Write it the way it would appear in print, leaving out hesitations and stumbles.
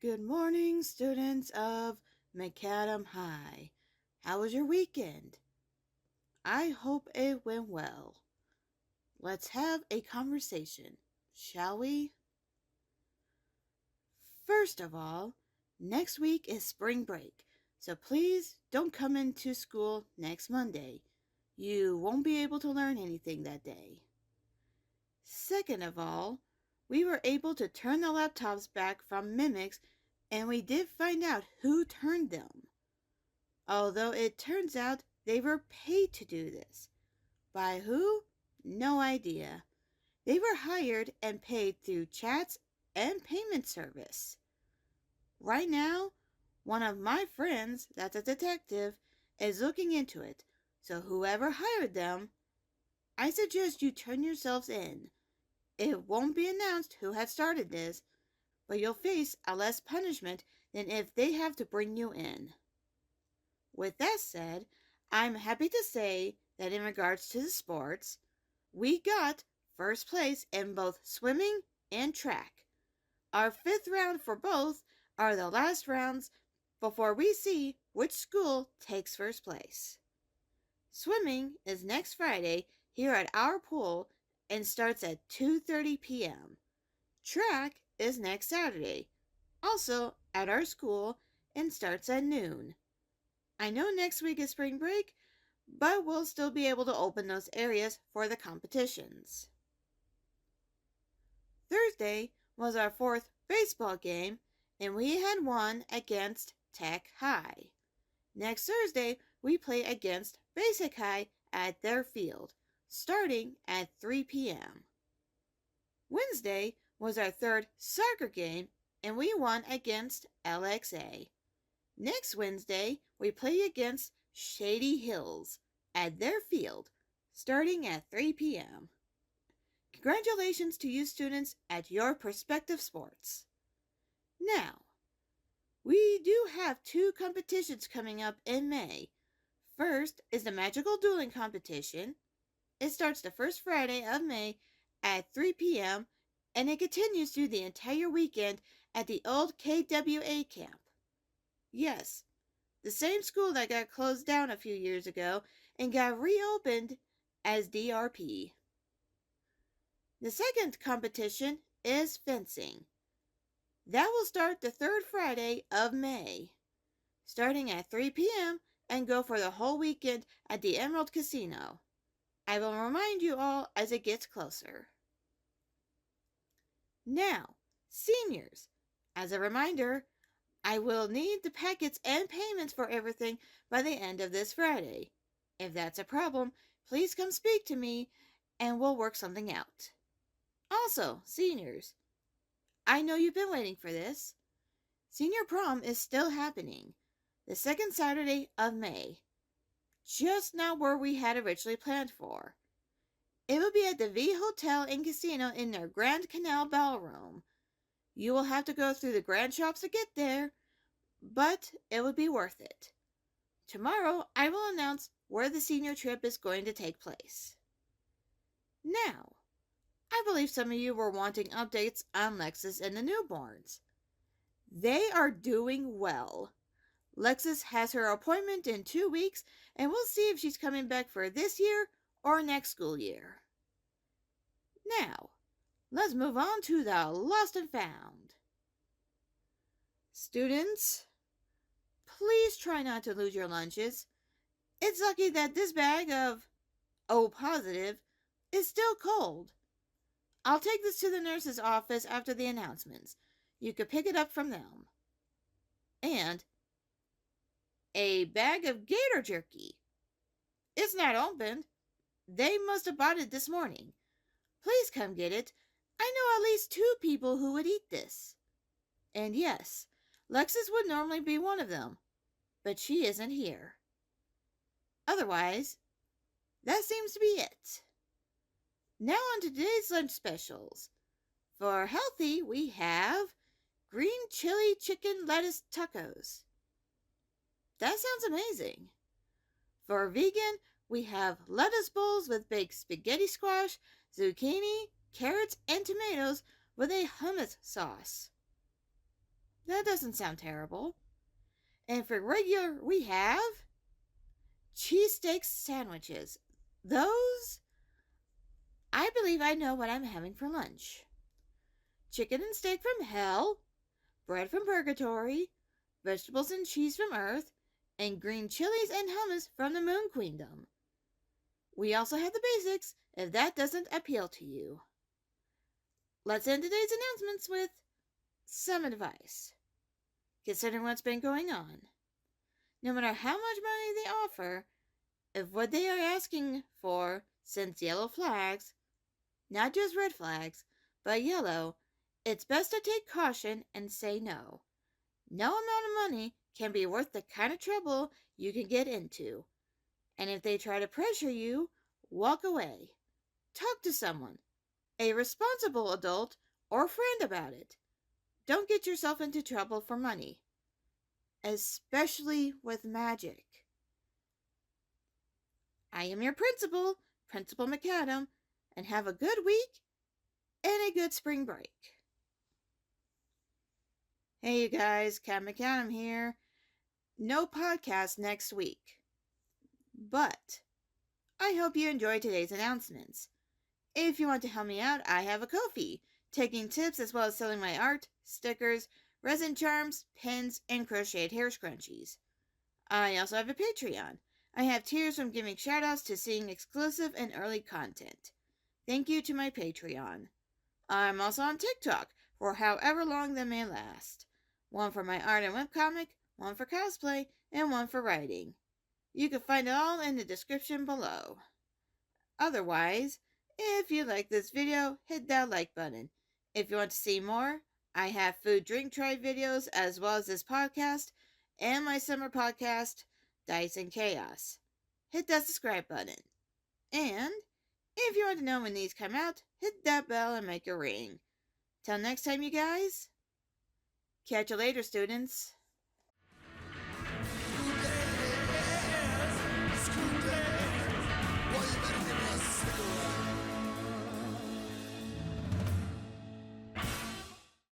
Good morning, students of McAdam High. How was your weekend? I hope it went well. Let's have a conversation, shall we? First of all, next week is spring break, so please don't come into school next Monday. You won't be able to learn anything that day. Second of all, we were able to turn the laptops back from mimics, and we did find out who turned them. Although it turns out they were paid to do this. By who? No idea. They were hired and paid through chats and payment service. Right now, one of my friends, that's a detective, is looking into it, so whoever hired them, I suggest you turn yourselves in. It won't be announced who had started this, but you'll face a less punishment than if they have to bring you in. With that said, I'm happy to say that in regards to the sports, we got first place in both swimming and track. Our 5th round for both are the last rounds before we see which school takes first place. Swimming is next Friday here at our pool and starts at 2:30 p.m. Track is next Saturday, also at our school, and starts at noon. I know next week is spring break, but we'll still be able to open those areas for the competitions. Thursday was our 4th baseball game, and we had won against Tech High. Next Thursday, we play against Basic High at their field, starting at 3 p.m. Wednesday was our 3rd soccer game, and we won against LXA. Next Wednesday, we play against Shady Hills at their field, starting at 3 p.m. Congratulations to you students at your prospective sports. Now, we do have 2 competitions coming up in May. First is the Magical Dueling Competition. It starts the first Friday of May at 3 p.m. and it continues through the entire weekend at the old KWA camp. Yes, the same school that got closed down a few years ago and got reopened as DRP. The second competition is fencing. That will start the 3rd Friday of May, starting at 3 p.m. and go for the whole weekend at the Emerald Casino. I will remind you all as it gets closer. Now, seniors, as a reminder, I will need the packets and payments for everything by the end of this Friday. If that's a problem, please come speak to me and we'll work something out. Also, seniors, I know you've been waiting for this. Senior prom is still happening, the 2nd Saturday of May, just not where we had originally planned for. It will be at the V Hotel and Casino in their Grand Canal Ballroom. You will have to go through the grand shops to get there, but it would be worth it. Tomorrow, I will announce where the senior trip is going to take place. Now, I believe some of you were wanting updates on Lexus and the newborns. They are doing well. Lexus has her appointment in 2 weeks, and we'll see if she's coming back for this year or next school year. Now, let's move on to the lost and found. Students, please try not to lose your lunches. It's lucky that this bag of O positive is still cold. I'll take this to the nurse's office after the announcements. You could pick it up from them. And a bag of gator jerky. It's not opened. They must have bought it this morning. Please come get it. I know at least 2 people who would eat this. And yes, Lexus would normally be one of them, but she isn't here. Otherwise, that seems to be it. Now on to today's lunch specials. For healthy, we have green chili chicken lettuce tacos. That sounds amazing. For vegan, we have lettuce bowls with baked spaghetti squash, zucchini, carrots, and tomatoes with a hummus sauce. That doesn't sound terrible. And for regular, we have cheesesteak sandwiches. Those, I believe I know what I'm having for lunch. Chicken and steak from hell, bread from purgatory, vegetables and cheese from earth, and green chilies and hummus from the moon queendom. We also have the basics if that doesn't appeal to you. Let's end today's announcements with some advice. Considering what's been going on, no matter how much money they offer, if what they are asking for sends yellow flags, not just red flags, but yellow, it's best to take caution and say no. No amount of money can be worth the kind of trouble you can get into. And if they try to pressure you, walk away. Talk to someone, a responsible adult or friend about it. Don't get yourself into trouble for money, especially with magic. I am your principal, Principal McAdam, and have a good week and a good spring break. Hey you guys, KattMcAdam here. No podcast next week, but I hope you enjoyed today's announcements. If you want to help me out, I have a Ko-fi, taking tips as well as selling my art, stickers, resin charms, pins, and crocheted hair scrunchies. I also have a Patreon. I have tiers from giving shoutouts to seeing exclusive and early content. Thank you to my Patreon. I'm also on TikTok for however long that may last. One for my art and webcomic, one for cosplay, and one for writing. You can find it all in the description below. Otherwise, if you like this video, hit that like button. If you want to see more, I have food drink try videos as well as this podcast and my summer podcast, Dice and Chaos. Hit that subscribe button. And if you want to know when these come out, hit that bell and make a ring. Till next time, you guys. Catch you later, students.